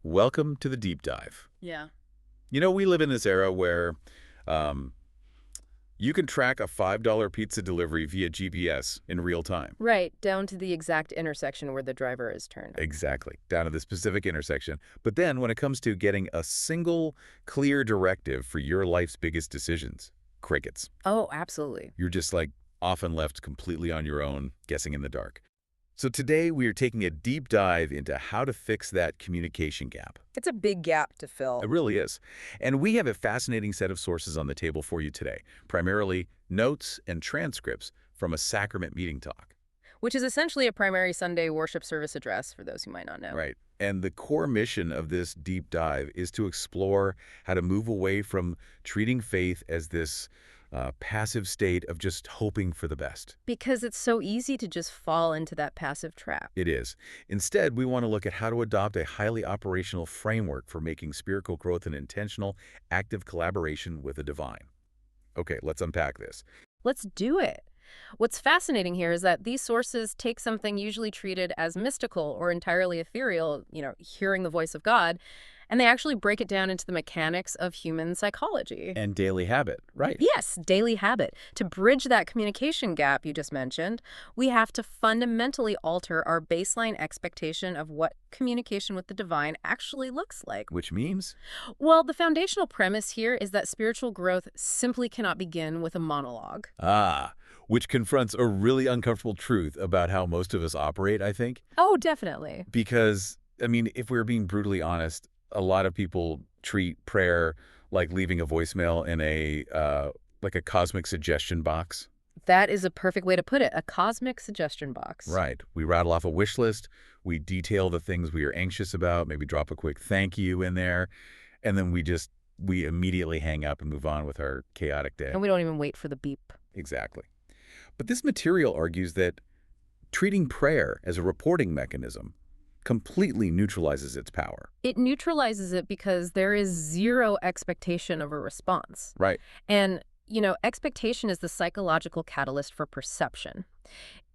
welcome to the deep dive. Yeah. You know, we live in this era where um, you can track a $5 pizza delivery via GPS in real time. Right, down to the exact intersection where the driver is turned. Exactly, down to the specific intersection. But then when it comes to getting a single, clear directive for your life's biggest decisions, crickets. Oh, absolutely. You're just like often left completely on your own, guessing in the dark. So today we are taking a deep dive into how to fix that communication gap. It's a big gap to fill. It really is. And we have a fascinating set of sources on the table for you today, primarily notes and transcripts from a sacrament meeting talk. Which is essentially a primary Sunday worship service address, for those who might not know. Right. And the core mission of this deep dive is to explore how to move away from treating faith as this passive state of just hoping for the best. Because it's so easy to just fall into that passive trap. It is. Instead, we want to look at how to adopt a highly operational framework for making spiritual growth an intentional, active collaboration with the divine. Okay, let's unpack this. Let's do it. What's fascinating here is that these sources take something usually treated as mystical or entirely ethereal, hearing the voice of God, and they actually break it down into the mechanics of human psychology. And daily habit, right? Yes, daily habit. To bridge that communication gap you just mentioned, we have to fundamentally alter our baseline expectation of what communication with the divine actually looks like. Which means? Well, the foundational premise here is that spiritual growth simply cannot begin with a monologue. Which confronts a really uncomfortable truth about how most of us operate, I think. Oh, definitely. Because, I mean, if we're being brutally honest, a lot of people treat prayer like leaving a voicemail in like a cosmic suggestion box. That is a perfect way to put it, a cosmic suggestion box. Right. We rattle off a wish list, we detail the things we are anxious about, maybe drop a quick thank you in there, and then we immediately hang up and move on with our chaotic day. And we don't even wait for the beep. Exactly. But this material argues that treating prayer as a reporting mechanism completely neutralizes its power. It neutralizes it because there is zero expectation of a response. Right. And, expectation is the psychological catalyst for perception.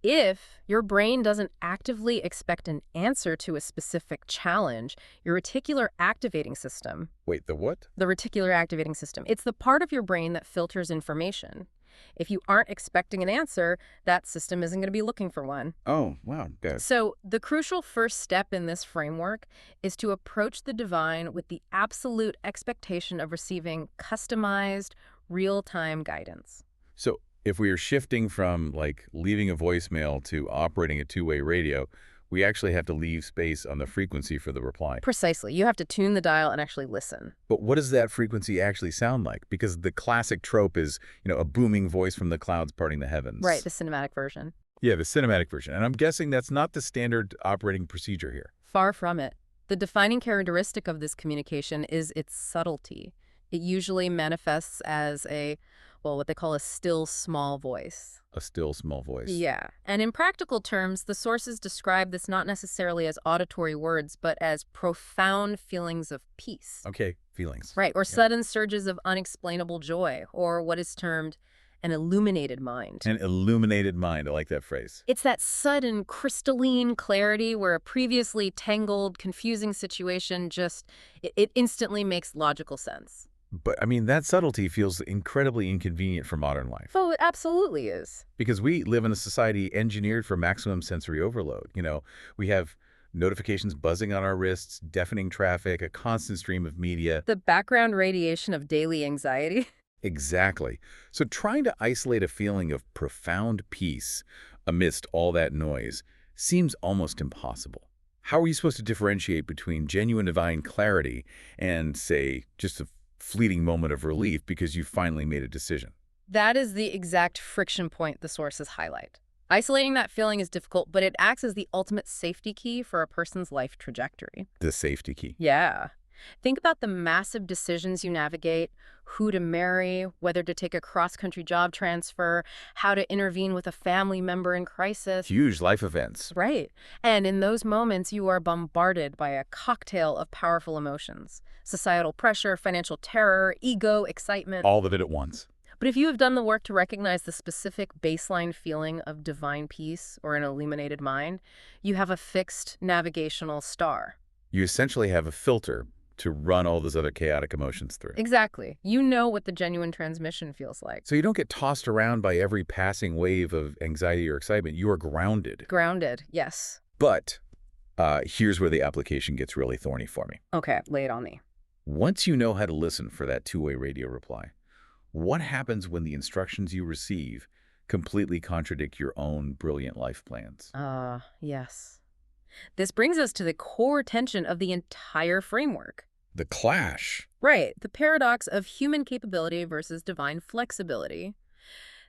If your brain doesn't actively expect an answer to a specific challenge, your reticular activating system... Wait, the what? The reticular activating system. It's the part of your brain that filters information. If you aren't expecting an answer, that system isn't going to be looking for one. Oh, wow. Good. So the crucial first step in this framework is to approach the divine with the absolute expectation of receiving customized, real-time guidance. So if we are shifting from, like, leaving a voicemail to operating a two-way radio, we actually have to leave space on the frequency for the reply. Precisely. You have to tune the dial and actually listen. But what does that frequency actually sound like? Because the classic trope is, a booming voice from the clouds parting the heavens. Right, the cinematic version. Yeah, the cinematic version. And I'm guessing that's not the standard operating procedure here. Far from it. The defining characteristic of this communication is its subtlety. It usually manifests as what they call a still small voice. A still small voice. Yeah. And in practical terms, the sources describe this not necessarily as auditory words, but as profound feelings of peace. Okay, feelings. Right, or sudden surges of unexplainable joy, or what is termed an illuminated mind. An illuminated mind. I like that phrase. It's that sudden, crystalline clarity where a previously tangled, confusing situation it instantly makes logical sense. But, I mean, that subtlety feels incredibly inconvenient for modern life. Oh, it absolutely is. Because we live in a society engineered for maximum sensory overload. We have notifications buzzing on our wrists, deafening traffic, a constant stream of media. The background radiation of daily anxiety. Exactly. So trying to isolate a feeling of profound peace amidst all that noise seems almost impossible. How are you supposed to differentiate between genuine divine clarity and, say, just a fleeting moment of relief because you finally made a decision? That is the exact friction point the sources highlight. Isolating that feeling is difficult, but it acts as the ultimate safety key for a person's life trajectory. The safety key. Yeah. Think about the massive decisions you navigate, who to marry, whether to take a cross-country job transfer, how to intervene with a family member in crisis. Huge life events. Right. And in those moments, you are bombarded by a cocktail of powerful emotions. Societal pressure, financial terror, ego, excitement. All of it at once. But if you have done the work to recognize the specific baseline feeling of divine peace or an illuminated mind, you have a fixed navigational star. You essentially have a filter to run all those other chaotic emotions through. Exactly. You know what the genuine transmission feels like. So you don't get tossed around by every passing wave of anxiety or excitement. You are grounded. Grounded, yes. But here's where the application gets really thorny for me. Okay, lay it on me. Once you know how to listen for that two-way radio reply, what happens when the instructions you receive completely contradict your own brilliant life plans? Yes. This brings us to the core tension of the entire framework. The clash. Right, the paradox of human capability versus divine flexibility.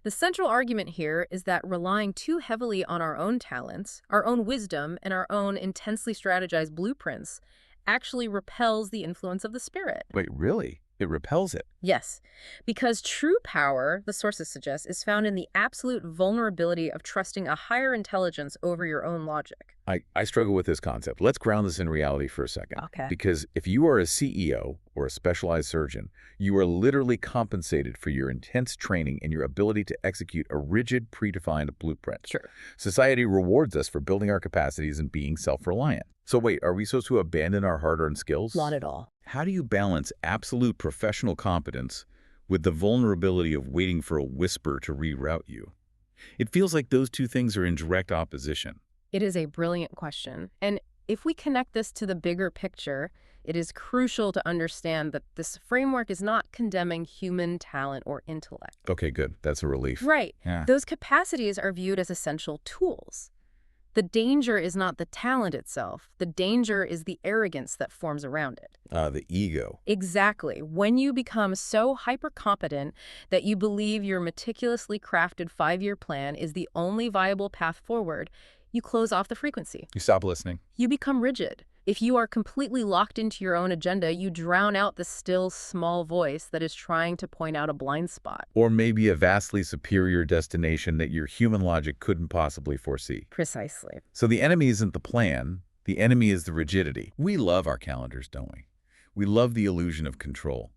The central argument here is that relying too heavily on our own talents, our own wisdom, and our own intensely strategized blueprints actually repels the influence of the spirit. Wait, really? It repels it? Yes, because true power, the sources suggest, is found in the absolute vulnerability of trusting a higher intelligence over your own logic. I struggle with this concept. Let's ground this in reality for a second. Okay. Because if you are a CEO or a specialized surgeon, you are literally compensated for your intense training and your ability to execute a rigid, predefined blueprint. Sure. Society rewards us for building our capacities and being self-reliant. So wait, are we supposed to abandon our hard-earned skills? Not at all. How do you balance absolute professional competence with the vulnerability of waiting for a whisper to reroute you? It feels like those two things are in direct opposition. It is a brilliant question. And if we connect this to the bigger picture, it is crucial to understand that this framework is not condemning human talent or intellect. Okay, good. That's a relief. Right. Yeah. Those capacities are viewed as essential tools. The danger is not the talent itself. The danger is the arrogance that forms around it. The ego. Exactly. When you become so hyper-competent that you believe your meticulously crafted 5-year plan is the only viable path forward, you close off the frequency. You stop listening. You become rigid. If you are completely locked into your own agenda, you drown out the still, small voice that is trying to point out a blind spot. Or maybe a vastly superior destination that your human logic couldn't possibly foresee. Precisely. So the enemy isn't the plan. The enemy is the rigidity. We love our calendars, don't we? We love the illusion of control.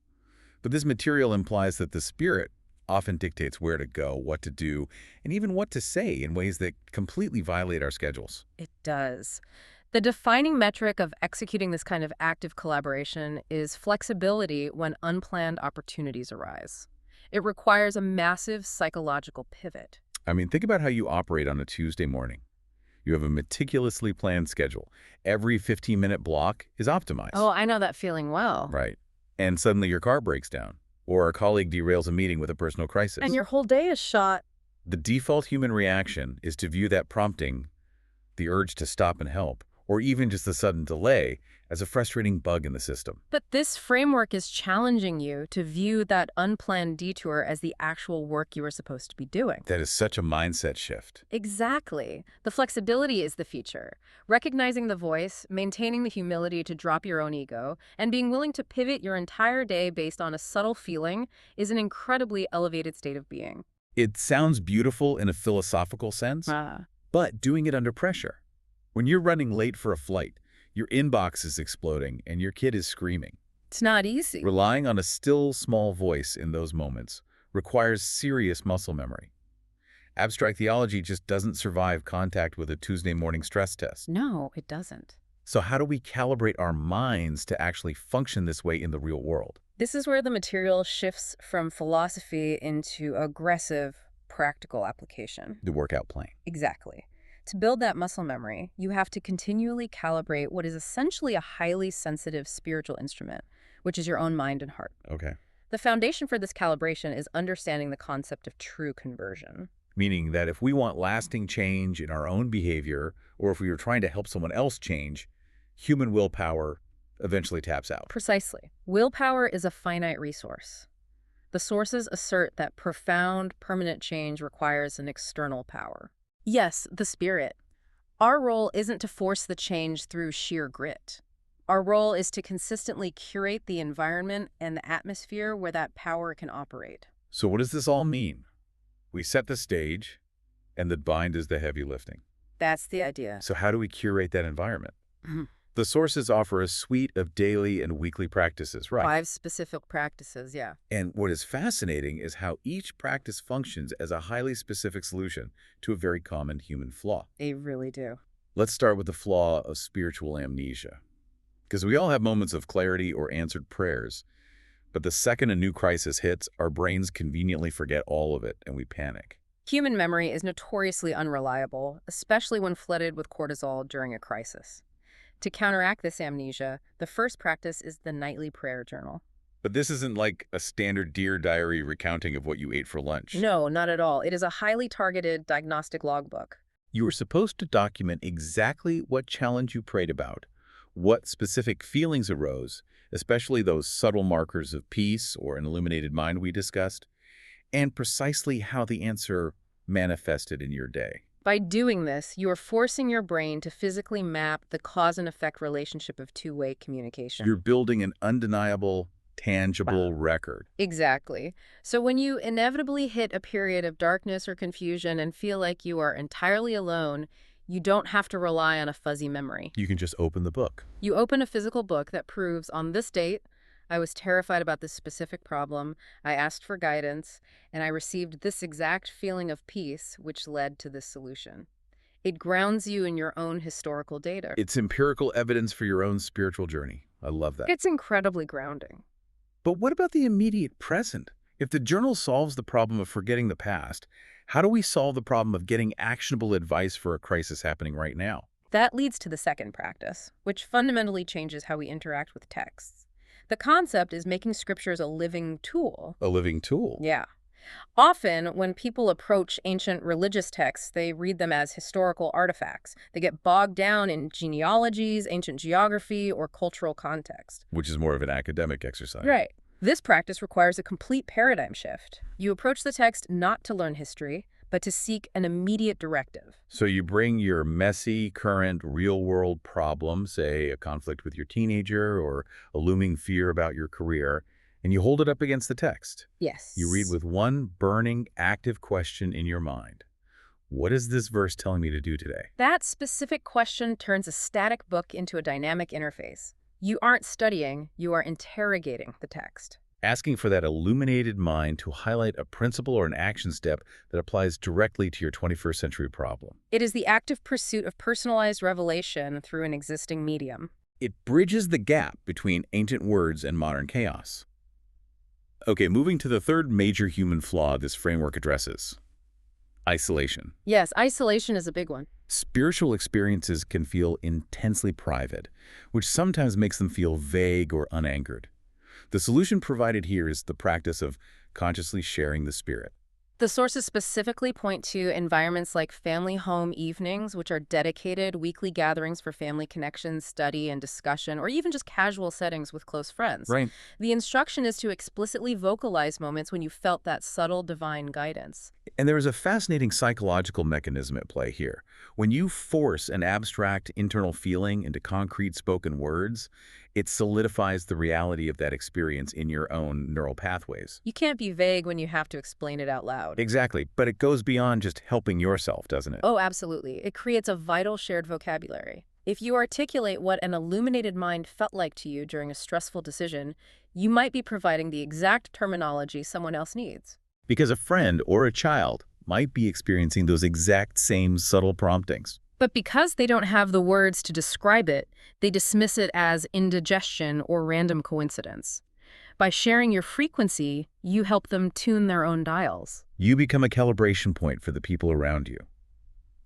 But this material implies that the spirit often dictates where to go, what to do, and even what to say in ways that completely violate our schedules. It does. The defining metric of executing this kind of active collaboration is flexibility when unplanned opportunities arise. It requires a massive psychological pivot. I mean, think about how you operate on a Tuesday morning. You have a meticulously planned schedule. Every 15-minute block is optimized. Oh, I know that feeling well. Right. And suddenly your car breaks down, or a colleague derails a meeting with a personal crisis. And your whole day is shot. The default human reaction is to view that prompting, the urge to stop and help, or even just the sudden delay, as a frustrating bug in the system. But this framework is challenging you to view that unplanned detour as the actual work you are supposed to be doing. That is such a mindset shift. Exactly. The flexibility is the feature. Recognizing the voice, maintaining the humility to drop your own ego, and being willing to pivot your entire day based on a subtle feeling is an incredibly elevated state of being. It sounds beautiful in a philosophical sense, but doing it under pressure. When you're running late for a flight, your inbox is exploding and your kid is screaming. It's not easy. Relying on a still, small voice in those moments requires serious muscle memory. Abstract theology just doesn't survive contact with a Tuesday morning stress test. No, it doesn't. So how do we calibrate our minds to actually function this way in the real world? This is where the material shifts from philosophy into aggressive, practical application. The workout plan. Exactly. To build that muscle memory, you have to continually calibrate what is essentially a highly sensitive spiritual instrument, which is your own mind and heart. Okay. The foundation for this calibration is understanding the concept of true conversion. Meaning that if we want lasting change in our own behavior, or if we are trying to help someone else change, human willpower eventually taps out. Precisely. Willpower is a finite resource. The sources assert that profound, permanent change requires an external power. Yes, the spirit. Our role isn't to force the change through sheer grit. Our role is to consistently curate the environment and the atmosphere where that power can operate. So what does this all mean? We set the stage, and the bind is the heavy lifting. That's the idea. So how do we curate that environment? The sources offer a suite of daily and weekly practices, right? 5 specific practices, yeah. And what is fascinating is how each practice functions as a highly specific solution to a very common human flaw. They really do. Let's start with the flaw of spiritual amnesia. Because we all have moments of clarity or answered prayers, but the second a new crisis hits, our brains conveniently forget all of it and we panic. Human memory is notoriously unreliable, especially when flooded with cortisol during a crisis. To counteract this amnesia, the first practice is the nightly prayer journal. But this isn't like a standard Dear Diary recounting of what you ate for lunch. No, not at all. It is a highly targeted diagnostic logbook. You were supposed to document exactly what challenge you prayed about, what specific feelings arose, especially those subtle markers of peace or an illuminated mind we discussed, and precisely how the answer manifested in your day. By doing this, you are forcing your brain to physically map the cause and effect relationship of two-way communication. You're building an undeniable, tangible record. Exactly. So when you inevitably hit a period of darkness or confusion and feel like you are entirely alone, you don't have to rely on a fuzzy memory. You can just open the book. You open a physical book that proves on this date, I was terrified about this specific problem, I asked for guidance, and I received this exact feeling of peace, which led to this solution. It grounds you in your own historical data. It's empirical evidence for your own spiritual journey. I love that. It's incredibly grounding. But what about the immediate present? If the journal solves the problem of forgetting the past, how do we solve the problem of getting actionable advice for a crisis happening right now? That leads to the second practice, which fundamentally changes how we interact with texts. The concept is making scriptures a living tool. A living tool? Yeah. Often, when people approach ancient religious texts, they read them as historical artifacts. They get bogged down in genealogies, ancient geography, or cultural context. Which is more of an academic exercise. Right. This practice requires a complete paradigm shift. You approach the text not to learn history, but to seek an immediate directive. So you bring your messy, current, real-world problem, say a conflict with your teenager or a looming fear about your career, and you hold it up against the text. Yes. You read with one burning, active question in your mind. What is this verse telling me to do today? That specific question turns a static book into a dynamic interface. You aren't studying, you are interrogating the text. Asking for that illuminated mind to highlight a principle or an action step that applies directly to your 21st century problem. It is the active pursuit of personalized revelation through an existing medium. It bridges the gap between ancient words and modern chaos. Okay, moving to the third major human flaw this framework addresses. Isolation. Yes, isolation is a big one. Spiritual experiences can feel intensely private, which sometimes makes them feel vague or unanchored. The solution provided here is the practice of consciously sharing the spirit. The sources specifically point to environments like family home evenings, which are dedicated weekly gatherings for family connections, study, and discussion, or even just casual settings with close friends. Right. The instruction is to explicitly vocalize moments when you felt that subtle divine guidance. And there is a fascinating psychological mechanism at play here. When you force an abstract internal feeling into concrete spoken words, it solidifies the reality of that experience in your own neural pathways. You can't be vague when you have to explain it out loud. Exactly, but it goes beyond just helping yourself, doesn't it? Oh, absolutely. It creates a vital shared vocabulary. If you articulate what an illuminated mind felt like to you during a stressful decision, you might be providing the exact terminology someone else needs. Because a friend or a child might be experiencing those exact same subtle promptings. But because they don't have the words to describe it, they dismiss it as indigestion or random coincidence. By sharing your frequency, you help them tune their own dials. You become a calibration point for the people around you.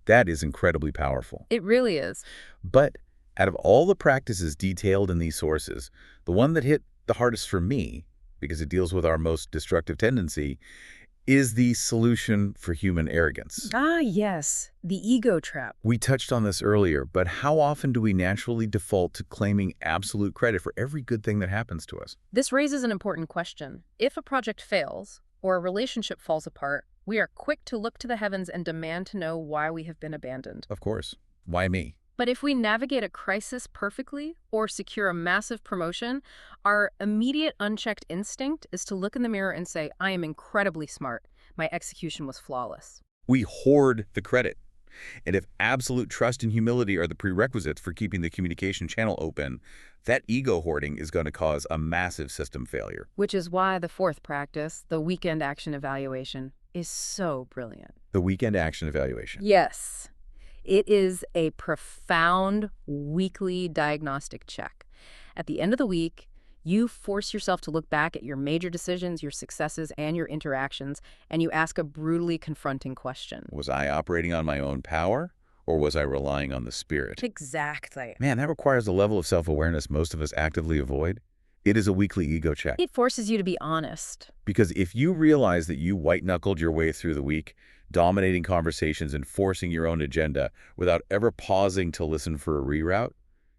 That is incredibly powerful. It really is. But out of all the practices detailed in these sources, the one that hit the hardest for me, because it deals with our most destructive tendency, is the solution for human arrogance. Ah, yes, the ego trap. We touched on this earlier, but how often do we naturally default to claiming absolute credit for every good thing that happens to us? This raises an important question. If a project fails or a relationship falls apart, we are quick to look to the heavens and demand to know why we have been abandoned. Of course. Why me? But if we navigate a crisis perfectly or secure a massive promotion, our immediate unchecked instinct is to look in the mirror and say, I am incredibly smart. My execution was flawless. We hoard the credit. And if absolute trust and humility are the prerequisites for keeping the communication channel open, that ego hoarding is going to cause a massive system failure. Which is why the fourth practice, the weekend action evaluation, is so brilliant. The weekend action evaluation. Yes. It is a profound weekly diagnostic check. At the end of the week, you force yourself to look back at your major decisions, your successes, and your interactions, and you ask a brutally confronting question. Was I operating on my own power, or was I relying on the Spirit? Exactly. Man, that requires a level of self-awareness most of us actively avoid. It is a weekly ego check. It forces you to be honest. Because if you realize that you white-knuckled your way through the week, dominating conversations and forcing your own agenda without ever pausing to listen for a reroute,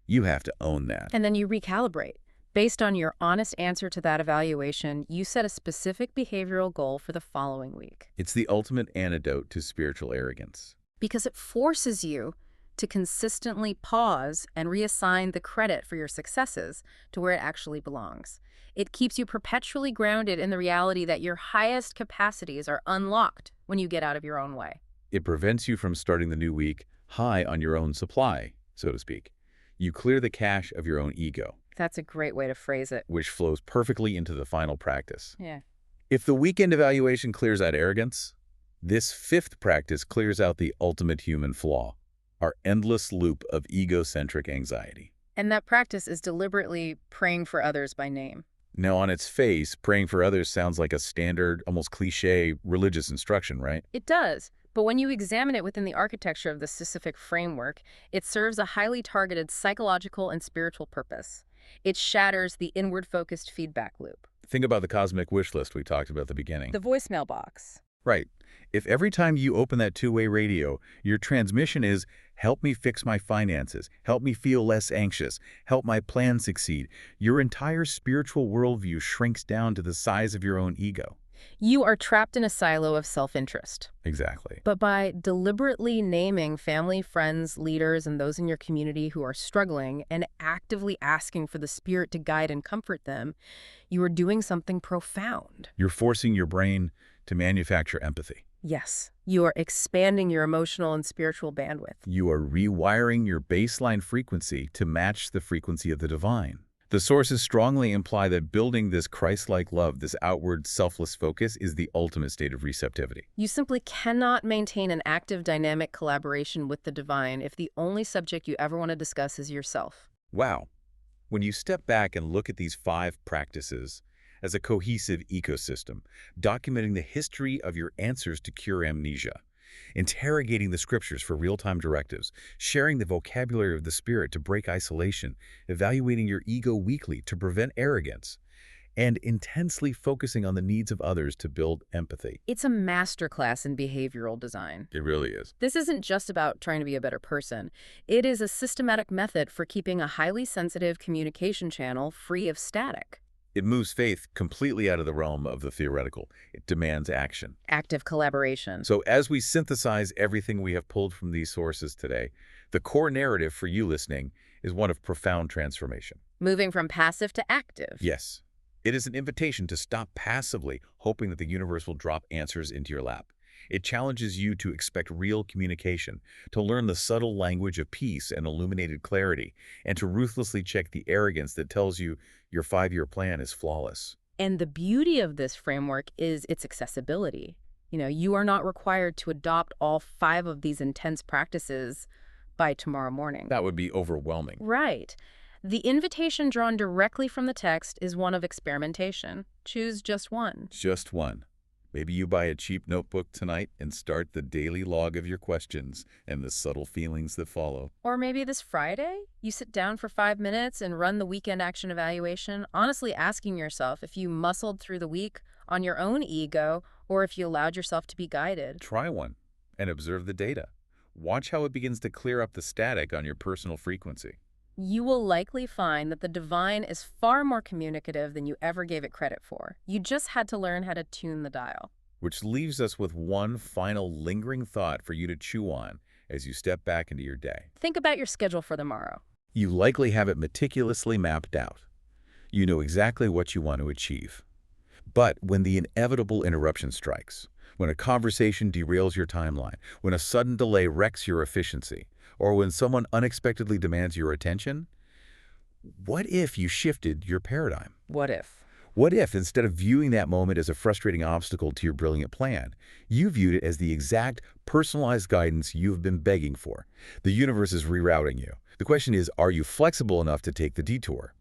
you have to own that. And then you recalibrate. Based on your honest answer to that evaluation, you set a specific behavioral goal for the following week. It's the ultimate antidote to spiritual arrogance. Because it forces you to consistently pause and reassign the credit for your successes to where it actually belongs. It keeps you perpetually grounded in the reality that your highest capacities are unlocked when you get out of your own way. It prevents you from starting the new week high on your own supply, so to speak. You clear the cache of your own ego. That's a great way to phrase it. Which flows perfectly into the final practice. Yeah. If the weekend evaluation clears out arrogance, this fifth practice clears out the ultimate human flaw, our endless loop of egocentric anxiety. And that practice is deliberately praying for others by name. Now, on its face, praying for others sounds like a standard, almost cliché religious instruction, right? It does. But when you examine it within the architecture of the specific framework, it serves a highly targeted psychological and spiritual purpose. It shatters the inward-focused feedback loop. Think about the cosmic wish list we talked about at the beginning. The voicemail box. Right. If every time you open that two-way radio, your transmission is, help me fix my finances, help me feel less anxious, help my plan succeed, your entire spiritual worldview shrinks down to the size of your own ego. You are trapped in a silo of self-interest. Exactly. But by deliberately naming family, friends, leaders, and those in your community who are struggling and actively asking for the Spirit to guide and comfort them, you are doing something profound. You're forcing your brain to manufacture empathy. Yes, you are expanding your emotional and spiritual bandwidth. You are rewiring your baseline frequency to match the frequency of the divine. The sources strongly imply that building this Christ-like love, this outward, selfless focus, is the ultimate state of receptivity. You simply cannot maintain an active, dynamic collaboration with the divine if the only subject you ever want to discuss is yourself. Wow. When you step back and look at these 5 practices as a cohesive ecosystem, documenting the history of your answers to cure amnesia, interrogating the scriptures for real-time directives, sharing the vocabulary of the Spirit to break isolation, evaluating your ego weekly to prevent arrogance, and intensely focusing on the needs of others to build empathy. It's a masterclass in behavioral design. It really is. This isn't just about trying to be a better person. It is a systematic method for keeping a highly sensitive communication channel free of static. It moves faith completely out of the realm of the theoretical. It demands action. Active collaboration. So as we synthesize everything we have pulled from these sources today, the core narrative for you listening is one of profound transformation. Moving from passive to active. Yes. It is an invitation to stop passively hoping that the universe will drop answers into your lap. It challenges you to expect real communication, to learn the subtle language of peace and illuminated clarity, and to ruthlessly check the arrogance that tells you your 5-year plan is flawless. And the beauty of this framework is its accessibility. You are not required to adopt all 5 of these intense practices by tomorrow morning. That would be overwhelming. Right. The invitation drawn directly from the text is one of experimentation. Choose just one. Just one. Maybe you buy a cheap notebook tonight and start the daily log of your questions and the subtle feelings that follow. Or maybe this Friday, you sit down for 5 minutes and run the weekend action evaluation, honestly asking yourself if you muscled through the week on your own ego or if you allowed yourself to be guided. Try one and observe the data. Watch how it begins to clear up the static on your personal frequency. You will likely find that the divine is far more communicative than you ever gave it credit for. You just had to learn how to tune the dial. Which leaves us with one final lingering thought for you to chew on as you step back into your day. Think about your schedule for tomorrow. You likely have it meticulously mapped out. You know exactly what you want to achieve. But when the inevitable interruption strikes, when a conversation derails your timeline, when a sudden delay wrecks your efficiency, or when someone unexpectedly demands your attention, what if you shifted your paradigm? What if? What if, instead of viewing that moment as a frustrating obstacle to your brilliant plan, you viewed it as the exact personalized guidance you've been begging for? The universe is rerouting you. The question is, are you flexible enough to take the detour?